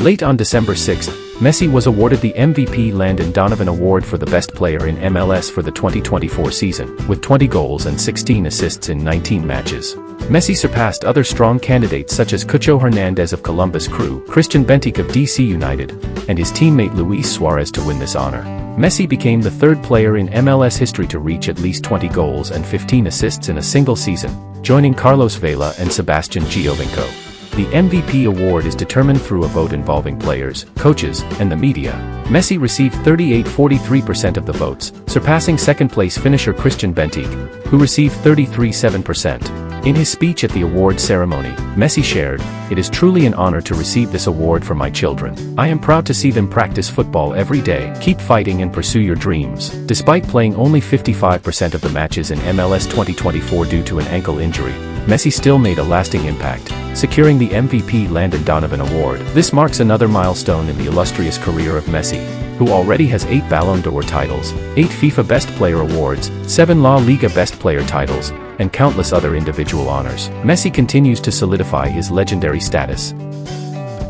Late on December 6, Messi was awarded the MVP Landon Donovan Award for the best player in MLS for the 2024 season, with 20 goals and 16 assists in 19 matches. Messi surpassed other strong candidates such as Cucho Hernandez of Columbus Crew, Christian Bentic of DC United, and his teammate Luis Suarez to win this honor. Messi became the third player in MLS history to reach at least 20 goals and 15 assists in a single season, joining Carlos Vela and Sebastian Giovinco. The MVP award is determined through a vote involving players, coaches, and the media. Messi received 38.43% of the votes, surpassing second-place finisher Christian Bentic, who received 33.7%. In his speech at the award ceremony, Messi shared, "It is truly an honor to receive this award for my children. I am proud to see them practice football every day. Keep fighting and pursue your dreams." Despite playing only 55% of the matches in MLS 2024 due to an ankle injury, Messi still made a lasting impact, securing the MVP Landon Donovan Award. This marks another milestone in the illustrious career of Messi, who already has 8 Ballon d'Or titles, 8 FIFA Best Player awards, 7 La Liga Best Player titles, and countless other individual honors. Messi continues to solidify his legendary status.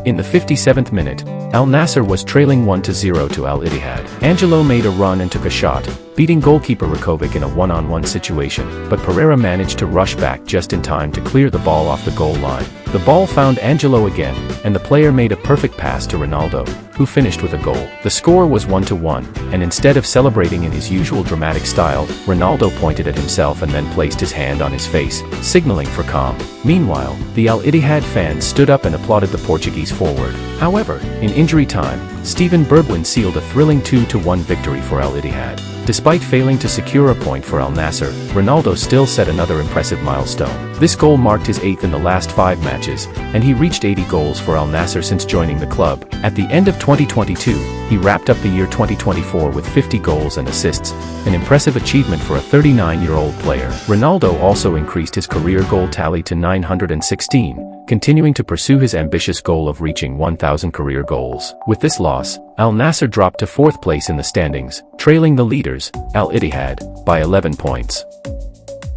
In the 57th minute, Al Nassr was trailing 1-0 to Al Ittihad. Angelo made a run and took a shot, beating goalkeeper Rakovic in a one-on-one situation, but Pereira managed to rush back just in time to clear the ball off the goal line. The ball found Angelo again, and the player made a perfect pass to Ronaldo, who finished with a goal. The score was 1-1, and instead of celebrating in his usual dramatic style, Ronaldo pointed at himself and then placed his hand on his face, signaling for calm. Meanwhile, the Al Ittihad fans stood up and applauded the Portuguese forward. However, in injury time, Steven Bergwijn sealed a thrilling 2-1 victory for Al Ittihad. Despite failing to secure a point for Al Nassr, Ronaldo still set another impressive milestone. This goal marked his 8th in the last 5 matches, and he reached 80 goals for Al Nassr since joining the club. At the end of 2022, he wrapped up the year 2024 with 50 goals and assists, an impressive achievement for a 39-year-old player. Ronaldo also increased his career goal tally to 916, continuing to pursue his ambitious goal of reaching 1,000 career goals. With this loss, Al Nassr dropped to 4th place in the standings, trailing the leaders, Al Ittihad, by 11 points.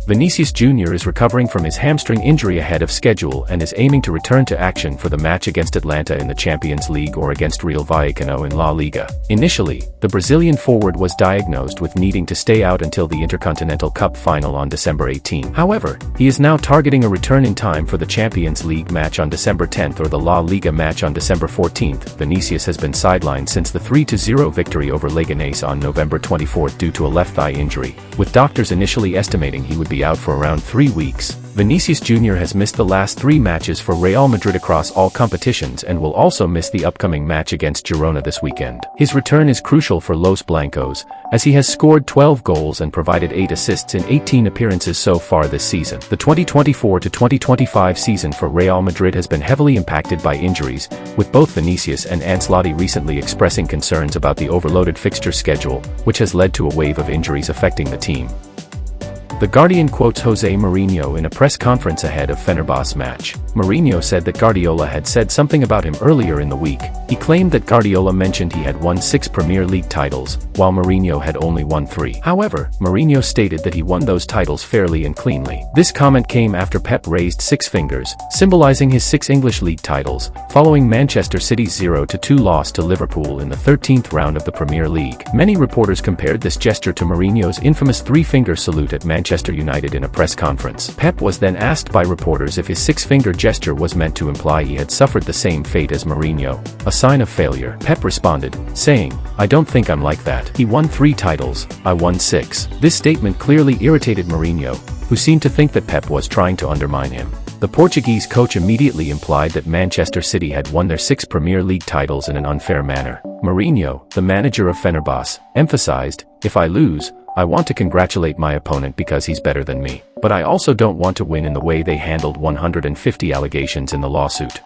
Vinicius Jr. is recovering from his hamstring injury ahead of schedule and is aiming to return to action for the match against Atlanta in the Champions League or against Real Vallecano in La Liga. Initially, the Brazilian forward was diagnosed with needing to stay out until the Intercontinental Cup final on December 18. However, he is now targeting a return in time for the Champions League match on December 10 or the La Liga match on December 14. Vinicius has been sidelined since the 3-0 victory over Leganés on November 24 due to a left thigh injury, with doctors initially estimating he would be out for around 3 weeks. Vinicius Jr. has missed the last 3 matches for Real Madrid across all competitions and will also miss the upcoming match against Girona this weekend. His return is crucial for Los Blancos, as he has scored 12 goals and provided 8 assists in 18 appearances so far this season. The 2024-2025 season for Real Madrid has been heavily impacted by injuries, with both Vinicius and Ancelotti recently expressing concerns about the overloaded fixture schedule, which has led to a wave of injuries affecting the team. The Guardian quotes Jose Mourinho in a press conference ahead of Fenerbahce match. Mourinho said that Guardiola had said something about him earlier in the week. He claimed that Guardiola mentioned he had won 6 Premier League titles, while Mourinho had only won 3. However, Mourinho stated that he won those titles fairly and cleanly. This comment came after Pep raised 6 fingers, symbolizing his 6 English League titles, following Manchester City's 0-2 loss to Liverpool in the 13th round of the Premier League. Many reporters compared this gesture to Mourinho's infamous 3-finger salute at Manchester United in a press conference. Pep was then asked by reporters if his 6-finger gesture was meant to imply he had suffered the same fate as Mourinho, a sign of failure. Pep responded, saying, "I don't think I'm like that. He won 3 titles, I won 6. This statement clearly irritated Mourinho, who seemed to think that Pep was trying to undermine him. The Portuguese coach immediately implied that Manchester City had won their 6 Premier League titles in an unfair manner. Mourinho, the manager of Fenerbahce, emphasized, "If I lose, I want to congratulate my opponent because he's better than me. But I also don't want to win in the way they handled 150 allegations in the lawsuit."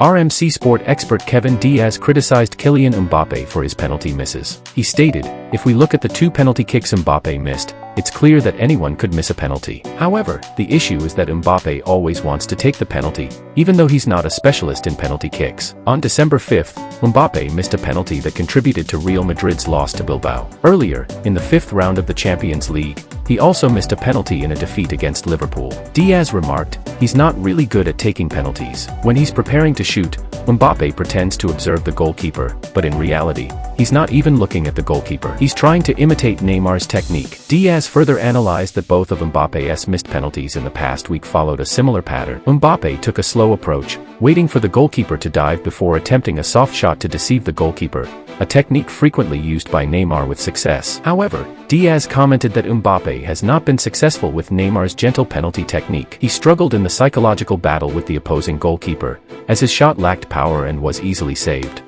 RMC Sport expert Kevin Diaz criticized Kylian Mbappé for his penalty misses. He stated, If we look at the 2 penalty kicks Mbappe missed, it's clear that anyone could miss a penalty. However, the issue is that Mbappe always wants to take the penalty, even though he's not a specialist in penalty kicks. On December 5th, Mbappe missed a penalty that contributed to Real Madrid's loss to Bilbao. Earlier, in the 5th round of the Champions League, he also missed a penalty in a defeat against Liverpool. Diaz remarked, "He's not really good at taking penalties. When he's preparing to shoot, Mbappe pretends to observe the goalkeeper, but in reality, he's not even looking at the goalkeeper. He's trying to imitate Neymar's technique." Diaz further analyzed that both of Mbappe's missed penalties in the past week followed a similar pattern. Mbappe took a slow approach, waiting for the goalkeeper to dive before attempting a soft shot to deceive the goalkeeper, a technique frequently used by Neymar with success. However, Diaz commented that Mbappe has not been successful with Neymar's gentle penalty technique. He struggled in the psychological battle with the opposing goalkeeper, as his shot lacked power and was easily saved.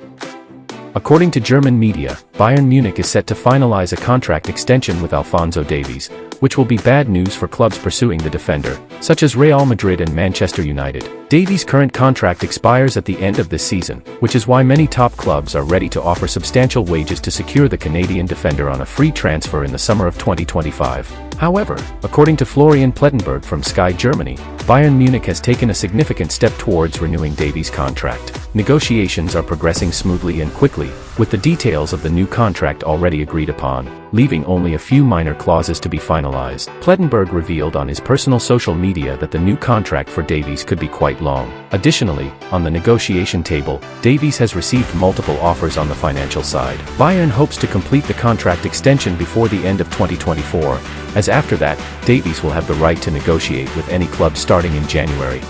According to German media, Bayern Munich is set to finalize a contract extension with Alphonso Davies, which will be bad news for clubs pursuing the defender, such as Real Madrid and Manchester United. Davies' current contract expires at the end of this season, which is why many top clubs are ready to offer substantial wages to secure the Canadian defender on a free transfer in the summer of 2025. However, according to Florian Plettenberg from Sky Germany, Bayern Munich has taken a significant step towards renewing Davies' contract. Negotiations are progressing smoothly and quickly, with the details of the new contract already agreed upon, leaving only a few minor clauses to be finalized. Plettenberg revealed on his personal social media that the new contract for Davies could be quite long. Additionally, on the negotiation table, Davies has received multiple offers on the financial side. Bayern hopes to complete the contract extension before the end of 2024, as after that, Davies will have the right to negotiate with any club starting in January.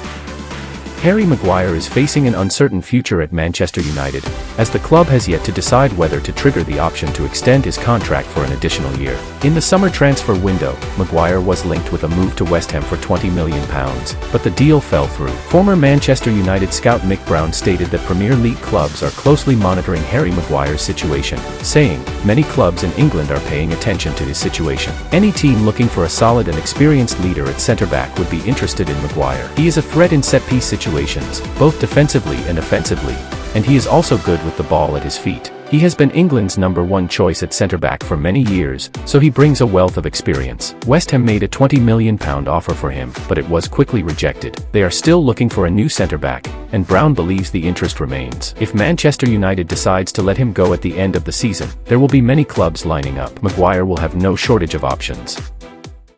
Harry Maguire is facing an uncertain future at Manchester United, as the club has yet to decide whether to trigger the option to extend his contract for an additional year. In the summer transfer window, Maguire was linked with a move to West Ham for £20 million, but the deal fell through. Former Manchester United scout Mick Brown stated that Premier League clubs are closely monitoring Harry Maguire's situation, saying, "Many clubs in England are paying attention to his situation. Any team looking for a solid and experienced leader at centre-back would be interested in Maguire. He is a threat in set-piece situations, both defensively and offensively, and he is also good with the ball at his feet. He has been England's #1 choice at centre-back for many years, so he brings a wealth of experience." West Ham made a £20 million offer for him, but it was quickly rejected. They are still looking for a new centre-back, and Brown believes the interest remains. If Manchester United decides to let him go at the end of the season, there will be many clubs lining up. Maguire will have no shortage of options.